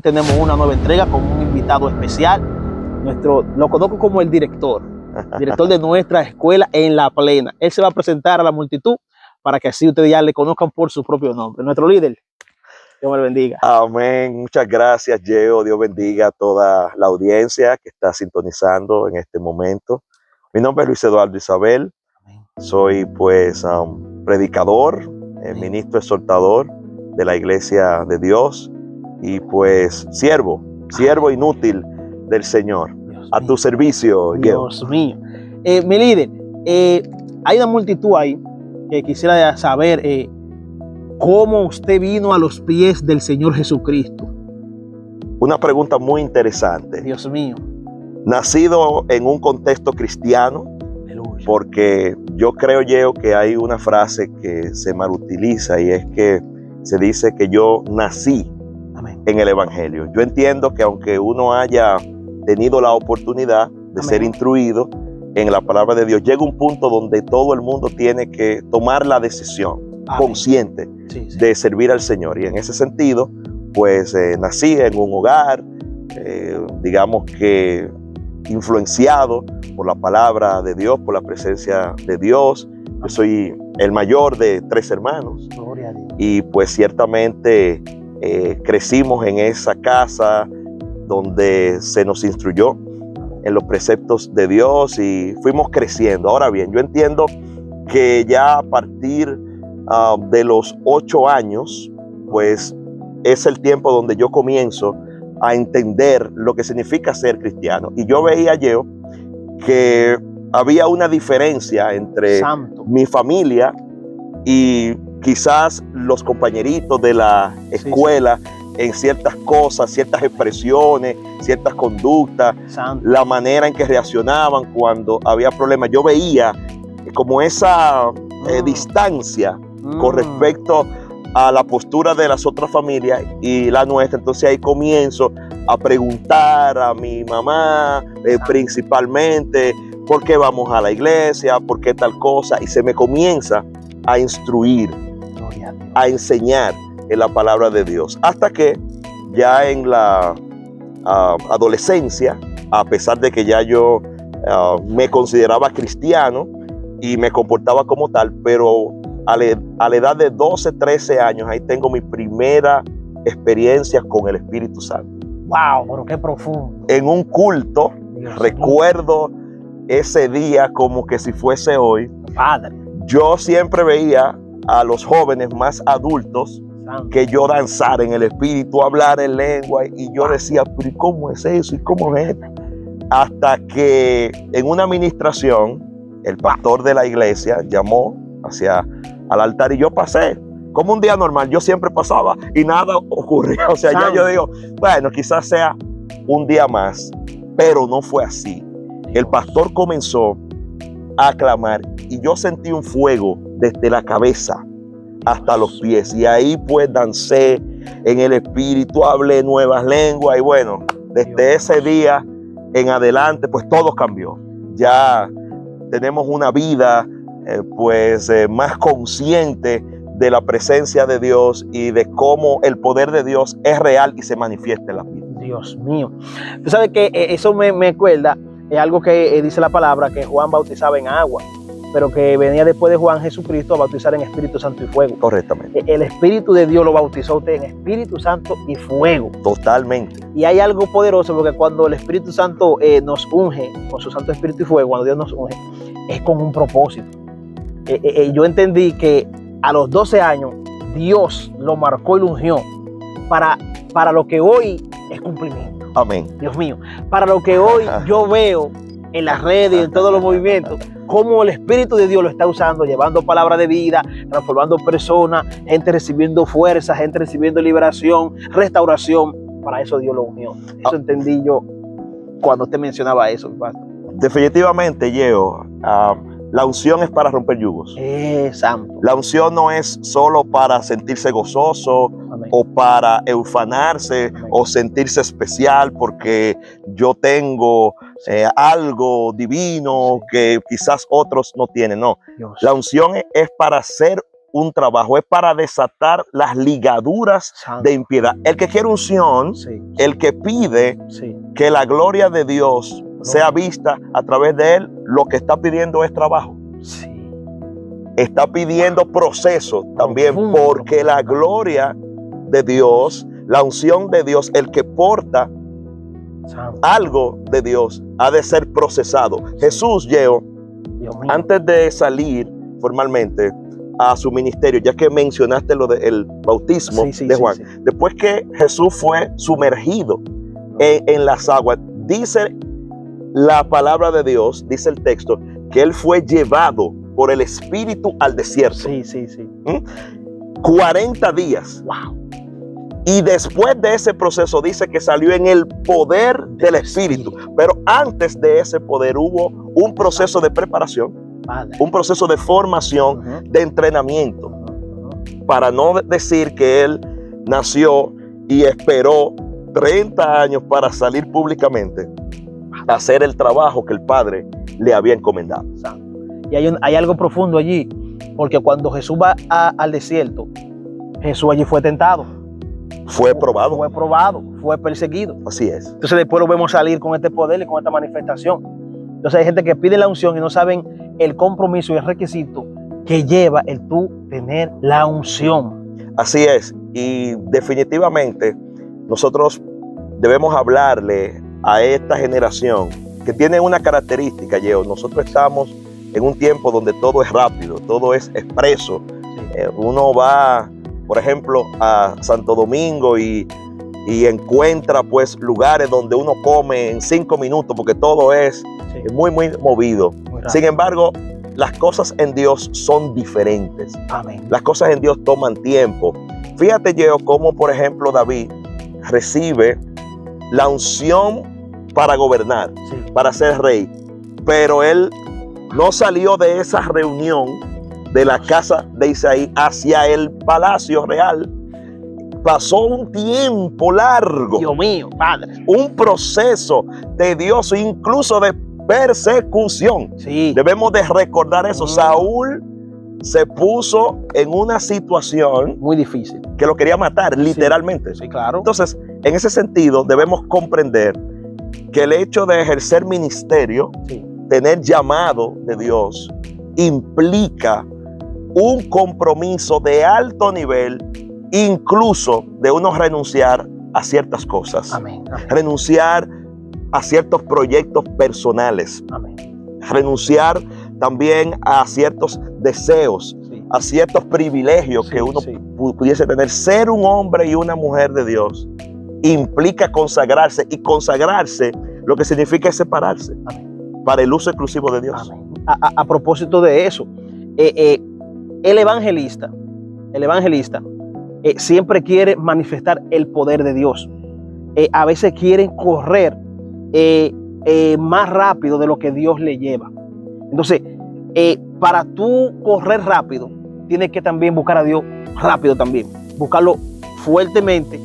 Tenemos una nueva entrega con un invitado especial. Lo conozco como el director de nuestra escuela en La Plena. Él se va a presentar a la multitud para que así ustedes ya le conozcan por su propio nombre. Nuestro líder, Dios me lo bendiga. Amén. Muchas gracias, Yeo. Dios bendiga a toda la audiencia que está sintonizando en este momento. Mi nombre es Luis Eduardo Isabel. Soy predicador, ministro exhortador de la Iglesia de Dios y pues siervo inútil del Señor. A tu servicio, Yeo. Dios mío. Mi líder, hay una multitud ahí que quisiera saber cómo usted vino a los pies del Señor Jesucristo. Una pregunta muy interesante. Dios mío. Nacido en un contexto cristiano, aleluya, porque yo creo, Yeo, que hay una frase que se malutiliza y es que se dice que yo nací, amén, en el Evangelio. Yo entiendo que aunque uno haya tenido la oportunidad de, amén, ser instruido en la palabra de Dios, llega un punto donde todo el mundo tiene que tomar la decisión, amén, consciente, sí, de servir al Señor. Y en ese sentido, pues nací en un hogar, digamos que influenciado por la palabra de Dios, por la presencia de Dios. Yo soy el mayor de 3 hermanos. Gloria a Dios. Y pues ciertamente crecimos en esa casa donde se nos instruyó en los preceptos de Dios y fuimos creciendo. Ahora bien, yo entiendo que ya a partir de los 8 años, pues es el tiempo donde yo comienzo a entender lo que significa ser cristiano. Y yo veía, yo, que había una diferencia entre mi familia y quizás los compañeritos de la escuela, sí, en ciertas cosas, ciertas expresiones, ciertas conductas, la manera en que reaccionaban cuando había problemas. Yo veía como esa distancia con respecto a la postura de las otras familias y la nuestra. Entonces ahí comienzo a preguntar a mi mamá principalmente por qué vamos a la iglesia, por qué tal cosa, y se me comienza a instruir, a enseñar en la palabra de Dios, hasta que ya en la adolescencia, a pesar de que ya yo me consideraba cristiano y me comportaba como tal, pero a la edad de 12, 13 años, ahí tengo mi primera experiencia con el Espíritu Santo. ¡Wow! Pero qué profundo. En un culto, Dios, recuerdo ese día como que si fuese hoy. Padre. Yo siempre veía a los jóvenes más adultos que yo danzar en el Espíritu, hablar en lengua, y yo decía, pero ¿cómo es eso? ¿Y cómo es esto? Hasta que en una administración, el pastor de la iglesia llamó al altar y yo pasé como un día normal. Yo siempre pasaba y nada ocurría. O sea, ya yo digo, bueno, quizás sea un día más, pero no fue así. El pastor comenzó a clamar y yo sentí un fuego desde la cabeza hasta los pies, y ahí pues dancé en el Espíritu, hablé nuevas lenguas, y bueno, desde ese día en adelante pues todo cambió. Ya tenemos una vida más consciente de la presencia de Dios y de cómo el poder de Dios es real y se manifiesta en la vida. Dios mío. Tú sabes que eso me acuerda, es algo que dice la palabra, que Juan bautizaba en agua, pero que venía después de Juan Jesucristo a bautizar en Espíritu Santo y fuego. Correctamente. El Espíritu de Dios lo bautizó a usted en Espíritu Santo y fuego. Totalmente. Y hay algo poderoso, porque cuando el Espíritu Santo nos unge con su Santo Espíritu y fuego, cuando Dios nos unge, es con un propósito. Yo entendí que a los 12 años Dios lo marcó y lo ungió para lo que hoy es cumplimiento. Amén. Dios mío, para lo que hoy yo veo en las redes y en todos los movimientos, cómo el Espíritu de Dios lo está usando, llevando palabra de vida, transformando personas, gente recibiendo fuerza, gente recibiendo liberación, restauración. Para eso Dios lo unió. Eso entendí yo cuando usted mencionaba eso, pastor. Definitivamente, Yeo, la unción es para romper yugos. Santo. La unción no es solo para sentirse gozoso, amén, o para eufanarse, amén, o sentirse especial porque yo tengo algo divino, sí, que quizás otros no tienen. No, Dios. La unción es para ser un trabajo, es para desatar las ligaduras de impiedad. El que quiere unción, Sí, el que pide sí. que la gloria de Dios sea vista a través de él, lo que está pidiendo es trabajo. Sí. Está pidiendo proceso también, Profundo, porque la gloria de Dios, la unción de Dios, el que porta Santo. algo de Dios, ha de ser procesado. Jesús, Yeo, Dios mío. antes de salir formalmente a su ministerio, ya que mencionaste lo del bautismo de Juan, después que Jesús fue sumergido en las aguas, dice la palabra de Dios, dice el texto, que él fue llevado por el Espíritu al desierto. Sí. 40 días. Wow. Y después de ese proceso dice que salió en el poder del Espíritu. Pero antes de ese poder hubo un proceso de preparación, Padre. un proceso de formación, de entrenamiento. Para no decir que él nació y esperó 30 años para salir públicamente a hacer el trabajo que el Padre le había encomendado. Y hay algo profundo allí, porque cuando Jesús va al desierto, Jesús allí fue tentado. Fue probado. Fue probado, fue perseguido. Así es. Entonces después lo vemos salir con este poder y con esta manifestación. Entonces hay gente que pide la unción y no saben el compromiso y el requisito que lleva el tú tener la unción. Así es. Y definitivamente nosotros debemos hablarle a esta generación que tiene una característica, Yeo. Nosotros estamos en un tiempo donde todo es rápido, todo es expreso. Uno va, por ejemplo, a Santo Domingo y encuentra pues lugares donde uno come en 5 minutos porque todo es muy movido. Sin embargo, las cosas en Dios son diferentes. Amén. Las cosas en Dios toman tiempo. Fíjate, Yeo, cómo por ejemplo David recibe la unción para gobernar, para ser rey, pero él no salió de esa reunión de la casa de Isaí hacia el palacio real. Pasó un tiempo largo. Dios mío, Padre. Un proceso tedioso, incluso de persecución. Sí. Debemos de recordar eso. Saúl se puso en una situación muy difícil, que lo quería matar, literalmente. Sí, claro. Entonces, en ese sentido, debemos comprender que el hecho de ejercer ministerio, tener llamado de Dios, implica un compromiso de alto nivel, incluso de uno renunciar a ciertas cosas. Amén. Renunciar a ciertos proyectos personales. Amén. Renunciar también a ciertos deseos, a ciertos privilegios que uno pudiese tener. Ser un hombre y una mujer de Dios implica consagrarse, y consagrarse lo que significa es separarse. Amén. Para el uso exclusivo de Dios. Amén. A propósito de eso, el evangelista siempre quiere manifestar el poder de Dios. A veces quieren correr más rápido de lo que Dios le lleva. Entonces, para tú correr rápido, tienes que también buscar a Dios rápido también. Buscarlo fuertemente,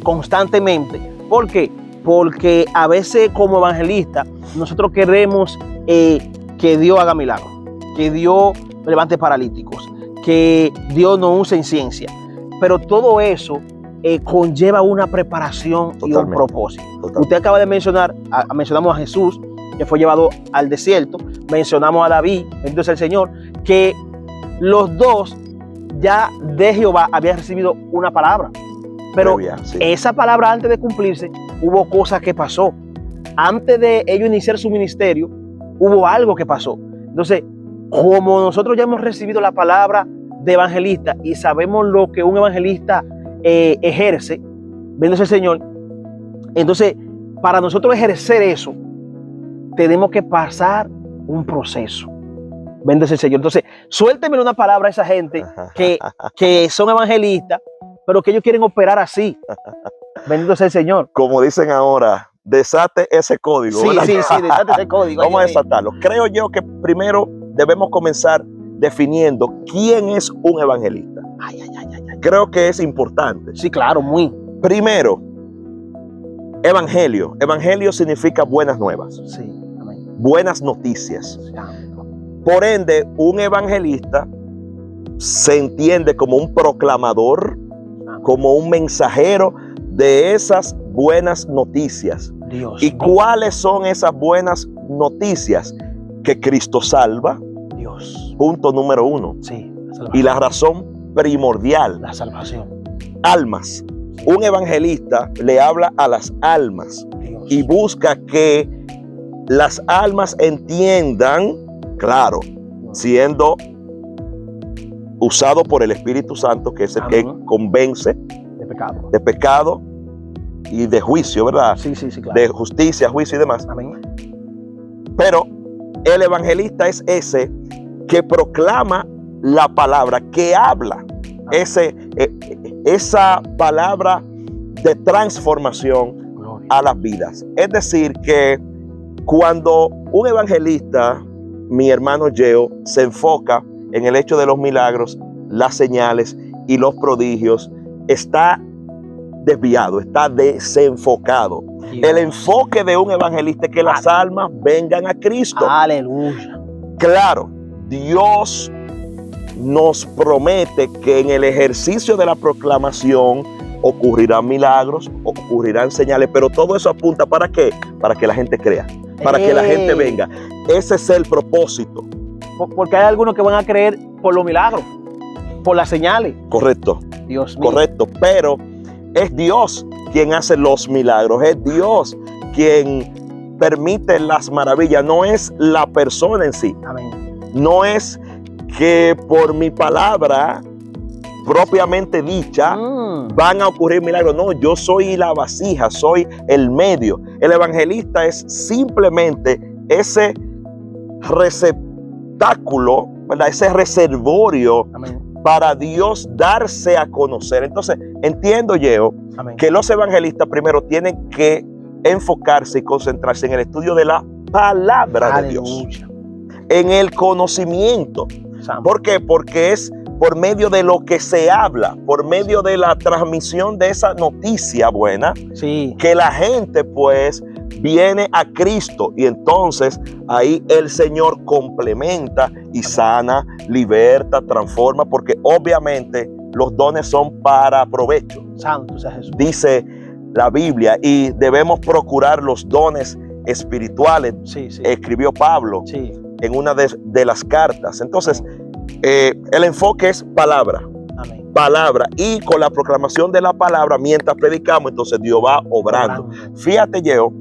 constantemente. ¿Por qué? Porque a veces como evangelistas nosotros queremos que Dios haga milagros, que Dios levante paralíticos, que Dios nos use en ciencia. Pero todo eso conlleva una preparación y un propósito. Usted acaba de mencionamos a Jesús, que fue llevado al desierto. Mencionamos a David, bendito sea el Señor, que los dos ya de Jehová habían recibido una palabra. Pero esa palabra, antes de cumplirse, hubo cosas que pasó. Antes de ellos iniciar su ministerio, hubo algo que pasó. Entonces, como nosotros ya hemos recibido la palabra de evangelista y sabemos lo que un evangelista ejerce, bendito sea el Señor, entonces, para nosotros ejercer eso, tenemos que pasar un proceso. Bendito sea el Señor. Entonces, suélteme una palabra a esa gente que son evangelistas, pero que ellos quieren operar así. Bendito sea el Señor. Como dicen ahora, desate ese código. Sí, desate ese código. Vamos a desatarlo. Creo yo que primero debemos comenzar definiendo quién es un evangelista. Creo que es importante. Sí, claro, muy. Primero, evangelio. Evangelio significa buenas nuevas. Sí, amén. Buenas noticias. Sí, amén. Por ende, un evangelista se entiende como un proclamador, como un mensajero de esas buenas noticias. Dios ¿Y mío. cuáles son esas buenas noticias? Que Cristo salva, Dios. punto número 1. Sí, Y la razón primordial, la salvación. almas. Un evangelista le habla a las almas Dios. y busca que las almas entiendan, claro, siendo usado por el Espíritu Santo, que es el que Amén. convence De pecado. de pecado y de juicio, ¿verdad? Sí, sí, sí, claro. De justicia, juicio y demás. Amén. Pero el evangelista es ese que proclama la palabra, que habla esa palabra de transformación Gloria. a las vidas. Es decir, que cuando un evangelista, mi hermano Yeo, se enfoca en el hecho de los milagros, las señales y los prodigios, está desviado, está desenfocado. Dios. El enfoque de un evangelista es que las almas vengan a Cristo. Aleluya. Claro, Dios nos promete que en el ejercicio de la proclamación ocurrirán milagros, ocurrirán señales, pero todo eso apunta ¿para qué? Para que la gente crea, para que la gente venga. Ese es el propósito. Porque hay algunos que van a creer por los milagros, por las señales. Correcto, Dios mío. correcto, pero es Dios quien hace los milagros, es Dios quien permite las maravillas, no es la persona en sí. Amén. No es que por mi palabra propiamente dicha van a ocurrir milagros. No, yo soy la vasija, soy el medio. El evangelista es simplemente ese receptáculo, ¿verdad? Ese reservorio. Amén. Para Dios darse a conocer. Entonces, entiendo yo Amén. que los evangelistas primero tienen que enfocarse y concentrarse en el estudio de la palabra de Dios, Aleluya. en el conocimiento. Santo. ¿Por qué? Porque es por medio de lo que se habla, por medio de la transmisión de esa noticia buena, Sí. que la gente pues viene a Cristo, y entonces ahí el Señor complementa y sana, liberta, transforma, porque obviamente los dones son para provecho. Santo sea Jesús. Dice la Biblia, y debemos procurar los dones espirituales, Sí, sí. escribió Pablo Sí. en una de las cartas. Entonces, el enfoque es palabra, Amén. palabra, y con la proclamación de la palabra, mientras predicamos, entonces Dios va obrando. Fíjate, yo,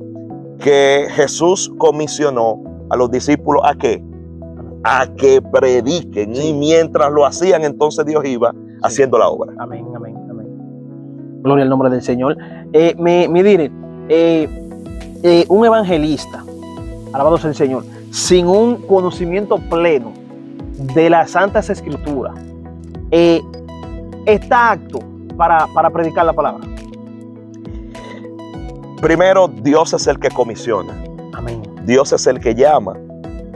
que Jesús comisionó a los discípulos ¿a qué? A que prediquen. Sí. Y mientras lo hacían, entonces Dios iba haciendo la obra. Amén, amén, amén. Gloria al nombre del Señor. Me diré, un evangelista, alabado sea el Señor, sin un conocimiento pleno de las Santas Escrituras, está apto para predicar la palabra. Primero, Dios es el que comisiona. Amén. Dios es el que llama.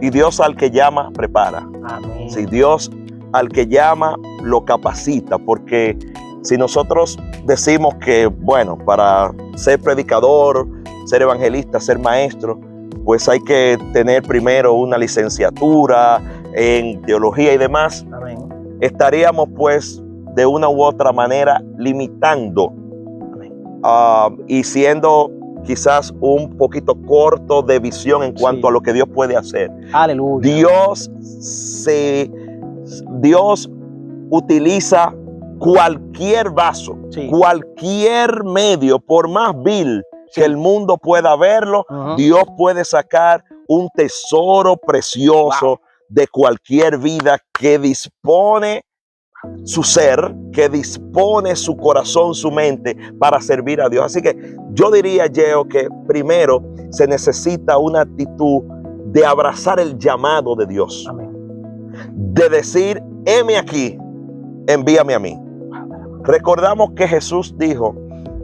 Y Dios al que llama, prepara. Amén. Si Dios al que llama, lo capacita. Porque si nosotros decimos que, bueno, para ser predicador, ser evangelista, ser maestro, pues hay que tener primero una licenciatura en teología y demás, Amén. estaríamos pues de una u otra manera limitando Amén. y siendo quizás un poquito corto de visión en cuanto Sí. a lo que Dios puede hacer. Aleluya. Dios utiliza cualquier vaso, Sí. cualquier medio, por más vil Sí. que el mundo pueda verlo, Ujú. Dios puede sacar un tesoro precioso Wow. de cualquier vida que dispone su ser, que dispone su corazón, su mente para servir a Dios. Así que yo diría, Yeo, que primero se necesita una actitud de abrazar el llamado de Dios, Amén. de decir, heme aquí, envíame a mí. Recordamos que Jesús dijo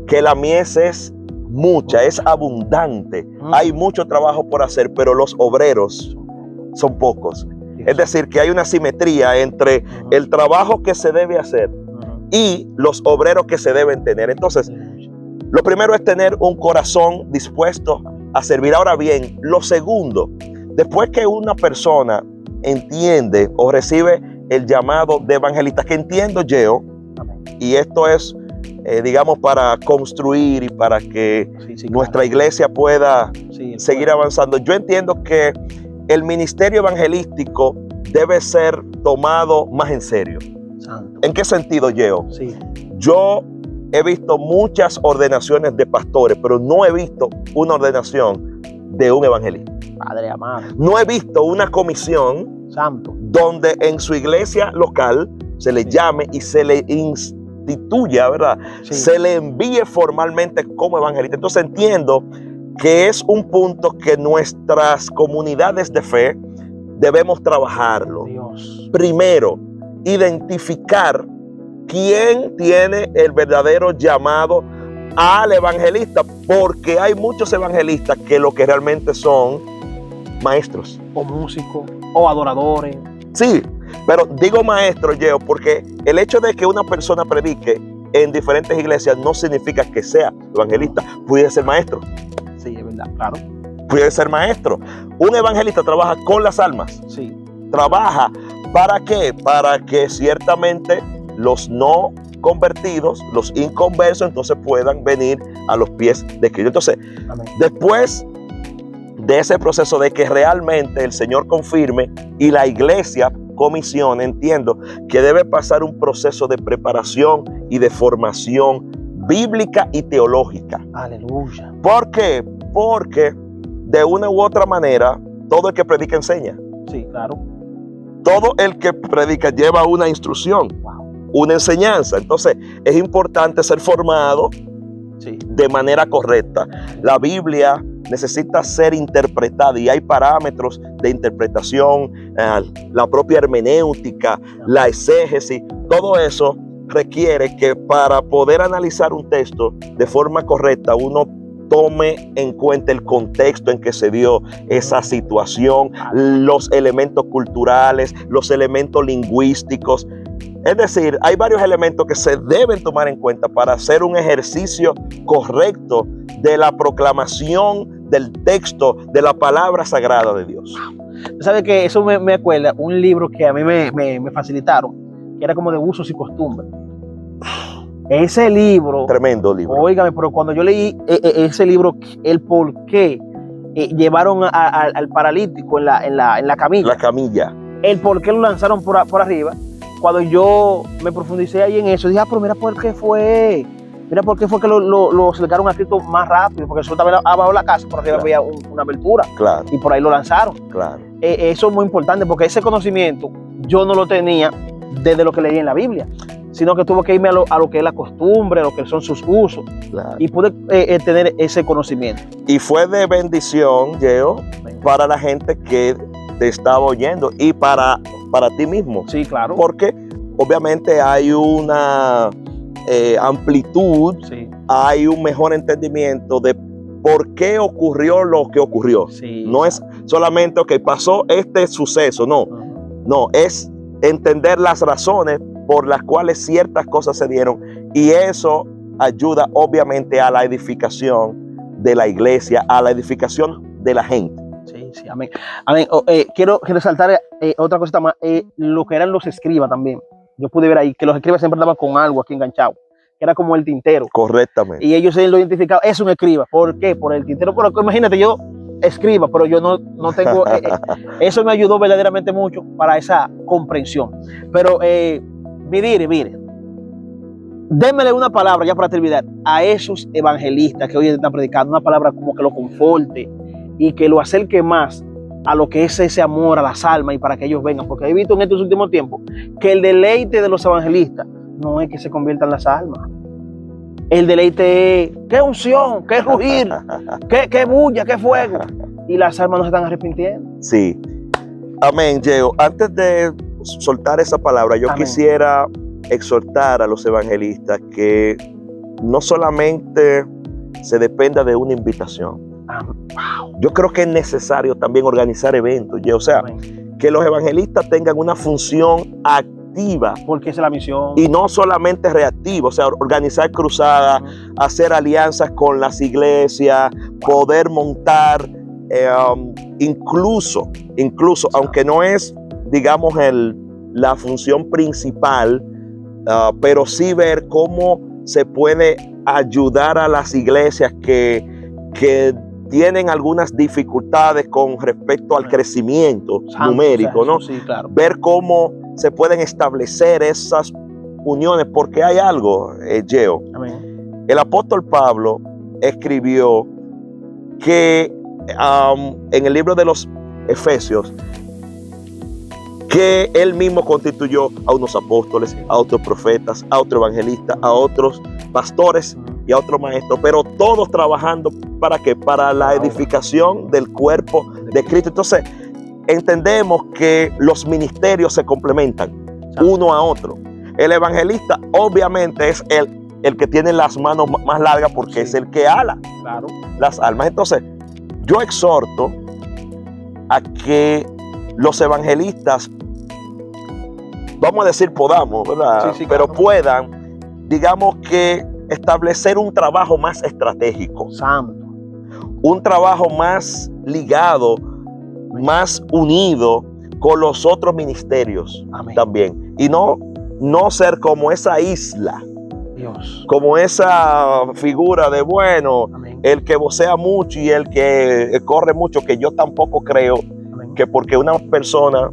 que la mies es mucha, es abundante, hay mucho trabajo por hacer, pero los obreros son pocos. Es decir, que hay una simetría entre el trabajo que se debe hacer y los obreros que se deben tener. Entonces, lo primero es tener un corazón dispuesto a servir. Ahora bien, lo segundo, después que una persona entiende o recibe el llamado de evangelista, que entiendo, Geo, Amén. y esto es, digamos, para construir y para que nuestra iglesia pueda seguir avanzando. Yo entiendo que el ministerio evangelístico debe ser tomado más en serio. Santo. ¿En qué sentido, Geo? Sí. Yo he visto muchas ordenaciones de pastores, pero no he visto una ordenación de un evangelista. Padre amado. No he visto una comisión Santo. donde en su iglesia local se le llame y se le instituya, ¿verdad? Sí. Se le envíe formalmente como evangelista. Entonces entiendo que es un punto que nuestras comunidades de fe debemos trabajarlo. Dios. Primero, identificar quién tiene el verdadero llamado al evangelista, porque hay muchos evangelistas que lo que realmente son maestros. O músicos, o adoradores. Sí, pero digo maestro, Geo, porque el hecho de que una persona predique en diferentes iglesias no significa que sea evangelista. Puede ser maestro. Sí, es verdad, claro. Puede ser maestro. Un evangelista trabaja con las almas. Sí. Trabaja, ¿para qué? Para que ciertamente los no convertidos, los inconversos, entonces puedan venir a los pies de Cristo. Entonces, Amén. después de ese proceso de que realmente el Señor confirme y la iglesia comisione, entiendo que debe pasar un proceso de preparación y de formación bíblica y teológica. Aleluya. ¿Por qué? Porque de una u otra manera, todo el que predica enseña. Sí, claro. Todo el que predica lleva una instrucción, una enseñanza. Entonces, es importante ser formado de manera correcta. La Biblia necesita ser interpretada y hay parámetros de interpretación, la propia hermenéutica, la exégesis. Todo eso requiere que para poder analizar un texto de forma correcta, uno tome en cuenta el contexto en que se dio esa situación, los elementos culturales, los elementos lingüísticos. Es decir, hay varios elementos que se deben tomar en cuenta para hacer un ejercicio correcto de la proclamación del texto, de la palabra sagrada de Dios. ¿Sabe que eso me acuerda un libro que a mí me facilitaron, que era como de usos y costumbres? Ese libro, tremendo libro. Óigame, pero cuando yo leí ese libro, el por qué llevaron al paralítico en la camilla. La camilla. El por qué lo lanzaron por arriba. Cuando yo me profundicé ahí en eso, dije, pero mira por qué fue. Mira por qué fue que lo acercaron a Cristo más rápido, porque eso estaba abajo de la casa, por arriba había una abertura. Claro. Y por ahí lo lanzaron. Claro. Eso es muy importante, porque ese conocimiento yo no lo tenía desde lo que leí en la Biblia, sino que tuve que irme a lo que es la costumbre, a lo que son sus usos, Claro. y pude tener ese conocimiento. Y fue de bendición, Geo, para la gente que te estaba oyendo y para ti mismo. Sí, claro. Porque obviamente hay una amplitud, Sí. hay un mejor entendimiento de por qué ocurrió lo que ocurrió. Sí. No es solamente, ok, pasó este suceso, no. Uh-huh. No, es entender las razones por las cuales ciertas cosas se dieron, y eso ayuda obviamente a la edificación de la iglesia, a la edificación de la gente. Sí, amén. Amén. Quiero resaltar otra cosita más, lo que eran los escribas también. Yo pude ver ahí que los escribas siempre andaban con algo aquí enganchado, que era como el tintero. Correctamente. Y ellos lo identificaban, es un escriba. ¿Por qué? Por el tintero. Pero imagínate, yo escriba, pero yo no tengo... eso me ayudó verdaderamente mucho para esa comprensión. Pero, mire, démele una palabra ya para terminar a esos evangelistas que hoy están predicando, una palabra como que lo conforte y que lo acerque más a lo que es ese amor a las almas y para que ellos vengan, porque he visto en estos últimos tiempos que el deleite de los evangelistas no es que se conviertan las almas. El deleite es qué unción, qué rugir, qué bulla, qué fuego, y las almas no se están arrepintiendo. Sí. Amén, Geo. Antes de soltar esa palabra, yo quisiera exhortar a los evangelistas que no solamente se dependa de una invitación. Yo creo que es necesario también organizar eventos, o sea, que los evangelistas tengan una función activa. Porque esa es la misión. Y no solamente reactiva, o sea, organizar cruzadas, hacer alianzas con las iglesias, poder montar, incluso, aunque no es, digamos, la función principal, pero sí ver cómo se puede ayudar a las iglesias que tienen algunas dificultades con respecto al crecimiento numérico, ¿no? Sí, claro. Ver cómo se pueden establecer esas uniones, porque hay algo, Geo. Amén. El apóstol Pablo escribió que en el libro de los Efesios, que él mismo constituyó a unos apóstoles, a otros profetas, a otros evangelistas, a otros pastores y a otros maestros, pero todos trabajando ¿para qué? Para la edificación del cuerpo de Cristo. Entonces, entendemos que los ministerios se complementan uno a otro. El evangelista obviamente es el que tiene las manos más largas porque es el que ala las almas. Entonces, yo exhorto a que los evangelistas, vamos a decir podamos, ¿verdad? Pero puedan, digamos que establecer un trabajo más estratégico. Santo. Un trabajo más ligado, más unido con los otros ministerios. Amén. También. Y no ser como esa isla. Dios. Como esa figura de, bueno, Amén. El que vocea mucho y el que corre mucho, que yo tampoco creo que porque una persona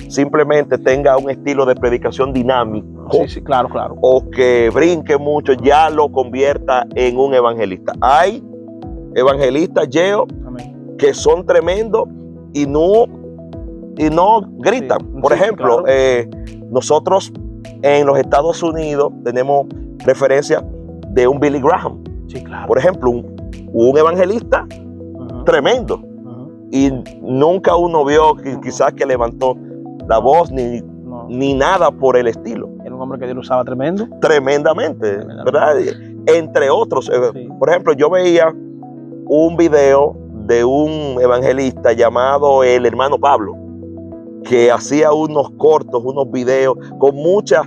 simplemente tenga un estilo de predicación dinámico, sí, claro, o que brinque mucho, ya lo convierta en un evangelista. Hay evangelistas, Geo, que son tremendos y no gritan. Por ejemplo, nosotros en los Estados Unidos tenemos referencia de un Billy Graham. Sí, claro. Por ejemplo, un evangelista tremendo. Y nunca uno vio quizás que levantó la voz ni nada por el estilo. Era un hombre que Dios lo usaba Tremendamente, ¿verdad? Entre otros. Por ejemplo, yo veía un video de un evangelista llamado el hermano Pablo, que hacía unos cortos, unos videos con mucha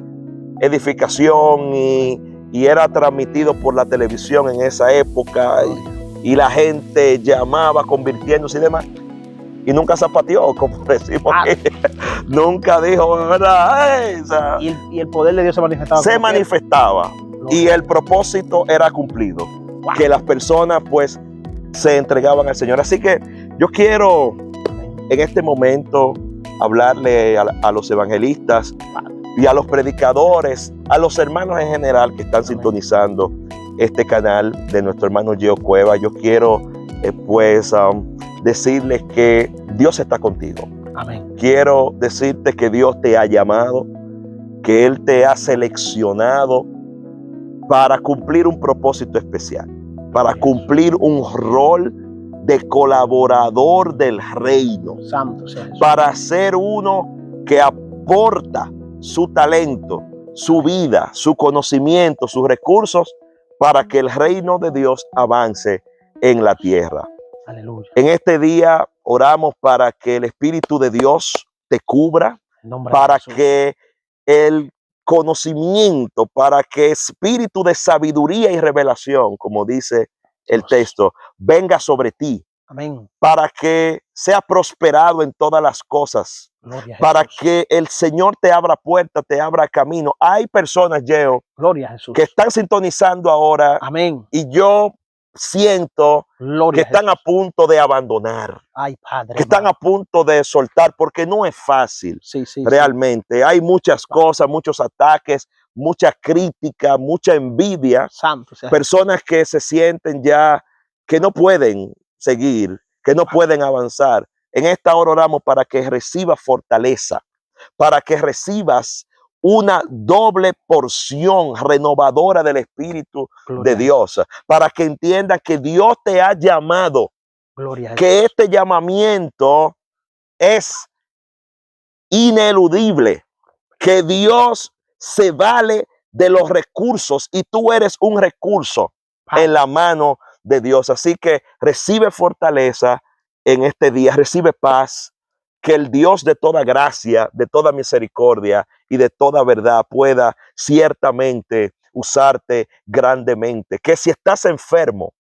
edificación y era transmitido por la televisión en esa época. Y la gente llamaba, convirtiéndose y demás. Y nunca zapateó, como decimos aquí. Nunca dijo, ¿verdad? O sea, y el poder de Dios se manifestaba. Se manifestaba. Y el propósito era cumplido. Wow. Que las personas, pues, se entregaban al Señor. Así que yo quiero, en este momento, hablarle a los evangelistas y a los predicadores, a los hermanos en general que están sintonizando este canal de nuestro hermano Geo Cueva. Yo quiero decirles que Dios está contigo. Amén. Quiero decirte que Dios te ha llamado, que Él te ha seleccionado para cumplir un propósito especial, para cumplir un rol de colaborador del reino, Santo sea Jesús. Para ser uno que aporta su talento, su vida, su conocimiento, sus recursos, para que el reino de Dios avance en la tierra. Aleluya. En este día oramos para que el Espíritu de Dios te cubra, para que el conocimiento, para que espíritu de sabiduría y revelación, como dice el texto, venga sobre ti. Amén. Para que sea prosperado en todas las cosas. Para que el Señor te abra puertas, te abra camino. Hay personas, Geo, que están sintonizando ahora. Amén. Y yo siento que están a punto de abandonar. Ay, Padre, que están a punto de soltar, porque no es fácil. Realmente. Hay muchas cosas, muchos ataques, mucha crítica, mucha envidia. Santo, personas que se sienten ya que no pueden seguir, que no pueden avanzar. En esta hora oramos para que recibas fortaleza, para que recibas una doble porción renovadora del Espíritu de Dios, para que entiendas que Dios te ha llamado, que este llamamiento es ineludible, que Dios se vale de los recursos y tú eres un recurso en la mano de Dios. Así que recibe fortaleza en este día, recibe paz, que el Dios de toda gracia, de toda misericordia y de toda verdad pueda ciertamente usarte grandemente. Que si estás enfermo,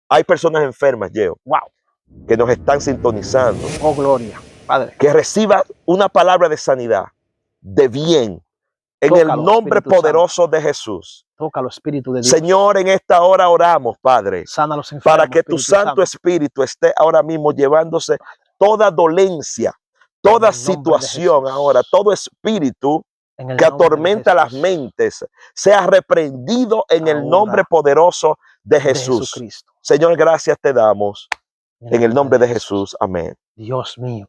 hay personas enfermas, Geo, que nos están sintonizando. Oh, gloria, Padre. Que reciba una palabra de sanidad, de bien. En Tócalo, el nombre Espíritu poderoso de Jesús. Tócalo, Espíritu de Dios. Señor, en esta hora oramos, Padre, Sana a los enfermos, para que tu Santo Espíritu esté ahora mismo llevándose toda dolencia, toda situación ahora, todo espíritu que atormenta las mentes, sea reprendido en el nombre poderoso de Jesús. Señor, gracias te damos en el nombre de Jesús. Amén. Dios mío.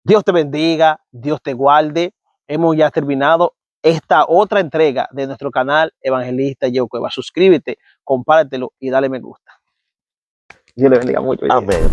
Dios te bendiga, Dios te guarde. Hemos ya terminado esta otra entrega de nuestro canal Evangelista Yeo Cuevas. Suscríbete, compártelo y dale me gusta. Dios le bendiga mucho. Amén.